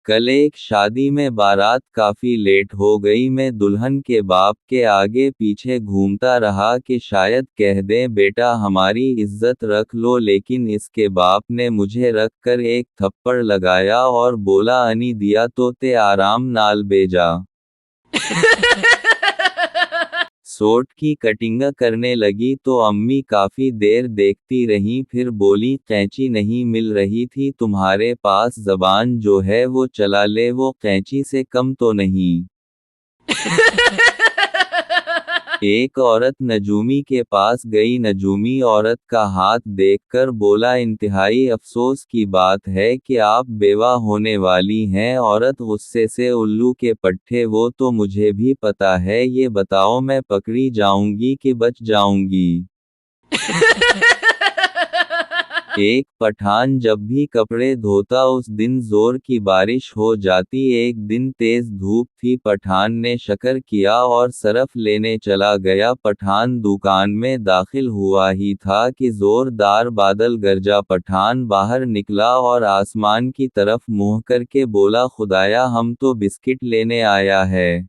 कल एक शादी में बारात काफी लेट हो गई। मैं दुल्हन के बाप के आगे पीछे घूमता रहा कि शायद कह दें बेटा हमारी इज्जत रख लो, लेकिन इसके बाप ने मुझे रख कर एक थप्पड़ लगाया और बोला अनी दिया तो ते आराम नाल बेजा। सोट की कटिंग करने लगी तो अम्मी काफी देर देखती रहीं, फिर बोली कैंची नहीं मिल रही थी तुम्हारे पास, जबान जो है वो चला ले, वो कैंची से कम तो नहीं। एक औरत नजूमी के पास गई। नजूमी औरत का हाथ देखकर बोला इंतहाई अफसोस की बात है कि आप बेवा होने वाली हैं। औरत गुस्से से उल्लू के पट्टे, वो तो मुझे भी पता है, ये बताओ मैं पकड़ी जाऊंगी कि बच जाऊंगी। एक पठान जब भी कपड़े धोता उस दिन जोर की बारिश हो जाती। एक दिन तेज धूप थी, पठान ने शकर किया और सरफ लेने चला गया। पठान दुकान में दाखिल हुआ ही था कि जोरदार बादल गरजा। पठान बाहर निकला और आसमान की तरफ मुंह करके बोला खुदाया हम तो बिस्किट लेने आया है।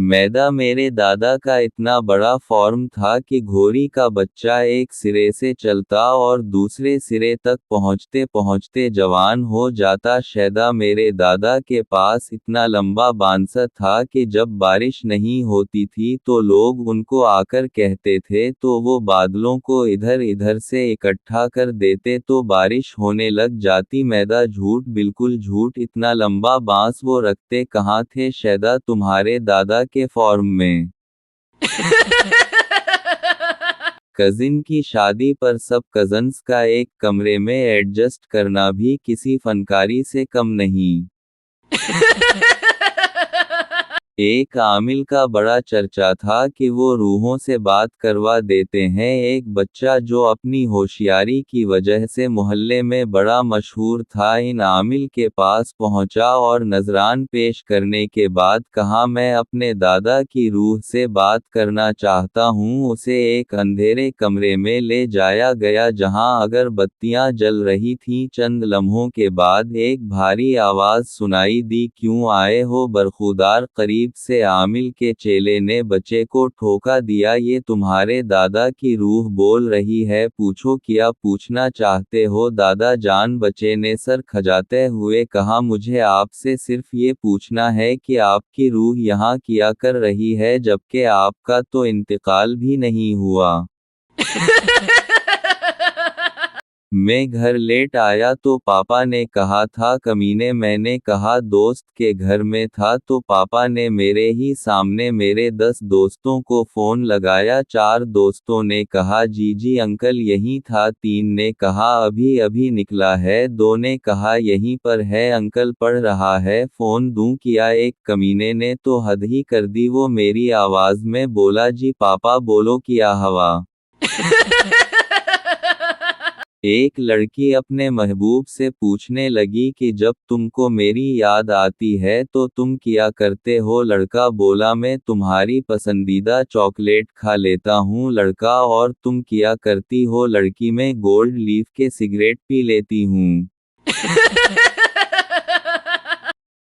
मैदा मेरे दादा का इतना बड़ा फॉर्म था कि घोड़ी का बच्चा एक सिरे से चलता और दूसरे सिरे तक पहुंचते पहुंचते जवान हो जाता। शैदा मेरे दादा के पास इतना लंबा बांसा था कि जब बारिश नहीं होती थी तो लोग उनको आकर कहते थे तो वो बादलों को इधर इधर से इकट्ठा कर देते तो बारिश होने लग जाती। मैदा झूठ, बिल्कुल झूठ, इतना लंबा बांस वो रखते कहाँ थे शैदा तुम्हारे दादा के फॉर्म में। कजिन की शादी पर सब कजन्स का एक कमरे में एडजस्ट करना भी किसी फनकारी से कम नहीं। एक आमिल का बड़ा चर्चा था कि वो रूहों से बात करवा देते हैं। एक बच्चा जो अपनी होशियारी की वजह से मोहल्ले में बड़ा मशहूर था, इन आमिल के पास पहुंचा और नजरान पेश करने के बाद कहा मैं अपने दादा की रूह से बात करना चाहता हूं। उसे एक अंधेरे कमरे में ले जाया गया जहां अगरबत्तियां जल रही थीं। चंद लम्हों के बाद एक भारी आवाज सुनाई दी क्यों आए हो बरखुदार। करीब से आमिल के चेले ने बच्चे को ठोका दिया ये तुम्हारे दादा की रूह बोल रही है, पूछो क्या पूछना चाहते हो दादा जान। बच्चे ने सर खजाते हुए कहा मुझे आपसे सिर्फ ये पूछना है कि आपकी रूह यहाँ क्या कर रही है जबकि आपका तो इंतकाल भी नहीं हुआ। मैं घर लेट आया तो पापा ने कहा था कमीने। मैंने कहा दोस्त के घर में था तो पापा ने मेरे ही सामने मेरे 10 दोस्तों को फ़ोन लगाया। 4 दोस्तों ने कहा जी जी अंकल यहीं था। 3 ने कहा अभी अभी निकला है। 2 ने कहा यहीं पर है अंकल पढ़ रहा है, फ़ोन दूं किया। एक कमीने ने तो हद ही कर दी, वो मेरी आवाज़ में बोला जी पापा बोलो क्या हवा। एक लड़की अपने महबूब से पूछने लगी कि जब तुमको मेरी याद आती है तो तुम क्या करते हो। लड़का बोला मैं तुम्हारी पसंदीदा चॉकलेट खा लेता हूँ। लड़का और तुम क्या करती हो। लड़की मैं गोल्ड लीफ के सिगरेट पी लेती हूँ।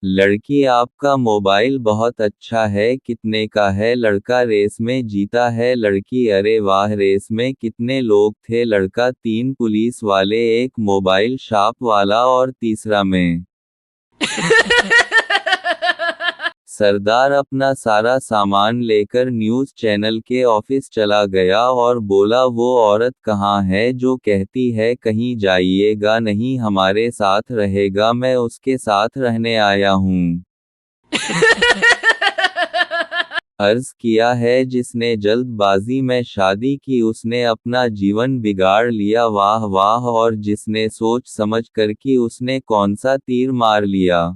लड़की आपका मोबाइल बहुत अच्छा है, कितने का है। लड़का रेस में जीता है। लड़की अरे वाह रेस में कितने लोग थे। लड़का 3 पुलिस वाले, एक मोबाइल शॉप वाला और तीसरा मैं। सरदार अपना सारा सामान लेकर न्यूज़ चैनल के ऑफिस चला गया और बोला वो औरत कहाँ है जो कहती है कहीं जाइएगा नहीं हमारे साथ रहेगा, मैं उसके साथ रहने आया हूँ। अर्ज किया है जिसने जल्दबाजी में शादी की उसने अपना जीवन बिगाड़ लिया। वाह वाह। और जिसने सोच समझ कर की उसने कौन सा तीर मार लिया।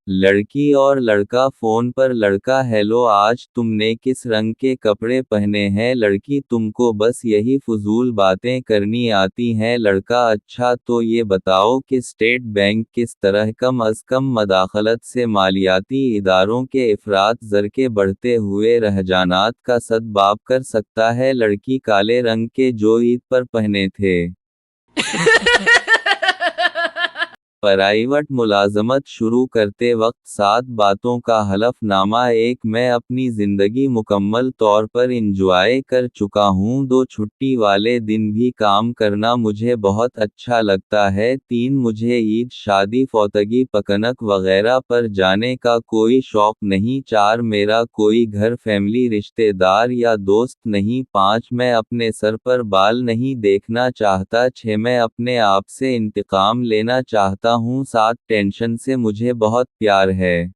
लड़की और लड़का फोन पर। लड़का हेलो आज तुमने किस रंग के कपड़े पहने हैं। लड़की तुमको बस यही फजूल बातें करनी आती हैं। लड़का अच्छा तो ये बताओ कि स्टेट बैंक किस तरह कम अज कम मदाखलत से मालियाती इदारों के इफरात ज़र के बढ़ते हुए रहजानात का सदबाब कर सकता है। लड़की काले रंग के जो ईद पर पहने थे। प्राइवेट मुलाजमत शुरू करते वक्त 7 बातों का हलफनामा। 1 मैं अपनी जिंदगी मुकम्मल तौर पर इंजॉय कर चुका हूँ। 2 छुट्टी वाले दिन भी काम करना मुझे बहुत अच्छा लगता है। 3 मुझे ईद, शादी, फौतगी, पकनक वगैरह पर जाने का कोई शौक नहीं। 4 मेरा कोई घर, फैमिली, रिश्तेदार या दोस्त नहीं। 5 मैं अपने सर पर बाल नहीं देखना चाहता। 6 मैं अपने आप से इंतकाम लेना चाहता हूँ। 7 टेंशन से मुझे बहुत प्यार है।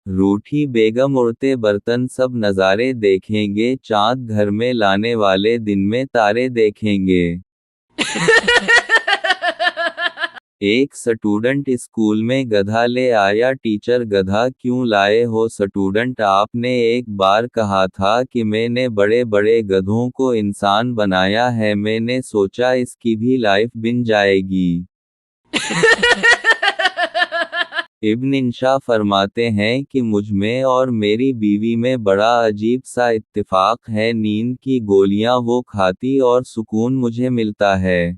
रूठी बेगम, उड़ते बर्तन, सब नज़ारे देखेंगे। चांद घर में लाने वाले दिन में तारे देखेंगे। एक स्टूडेंट स्कूल में गधा ले आया। टीचर, गधा क्यों लाए हो? स्टूडेंट, आपने एक बार कहा था कि मैंने बड़े बड़े गधों को इंसान बनाया है, मैंने सोचा इसकी भी लाइफ बन जाएगी। इब्न इंशा फरमाते हैं कि मुझ में और मेरी बीवी में बड़ा अजीब सा इत्तिफाक है। नींद की गोलियां वो खाती और सुकून मुझे मिलता है।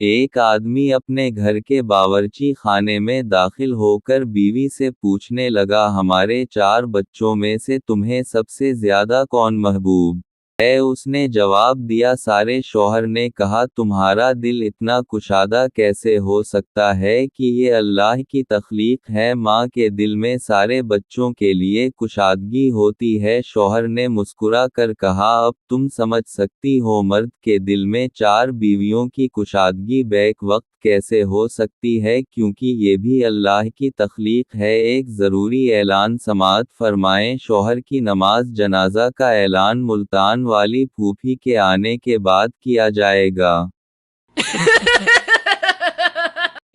एक आदमी अपने घर के बावर्ची खाने में दाखिल होकर बीवी से पूछने लगा, हमारे 4 बच्चों में से तुम्हें सबसे ज्यादा कौन महबूब है? उसने जवाब दिया, सारे। शौहर ने कहा, तुम्हारा दिल इतना कुशादा कैसे हो सकता है कि ये अल्लाह की तख्लीक है? माँ के दिल में सारे बच्चों के लिए कुशादगी होती है। शौहर ने मुस्कुरा कर कहा, अब तुम समझ सकती हो मर्द के दिल में 4 बीवियों की कुशादगी बैक वक्त कैसे हो सकती है, क्योंकि ये भी अल्लाह की तख्लीक है। एक ज़रूरी ऐलान समाअत फरमाएं। शौहर की नमाज जनाजा का ऐलान मुल्तान वाली फूफी के आने के बाद किया जाएगा।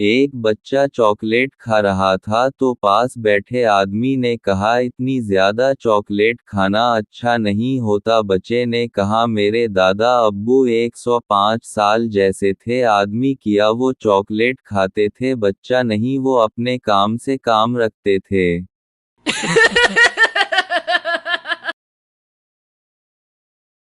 एक बच्चा चॉकलेट खा रहा था तो पास बैठे आदमी ने कहा, इतनी ज्यादा चॉकलेट खाना अच्छा नहीं होता। बच्चे ने कहा, मेरे दादा अब्बू 105 साल जैसे थे, आदमी किया वो चॉकलेट खाते थे, बच्चा नहीं, वो अपने काम से काम रखते थे।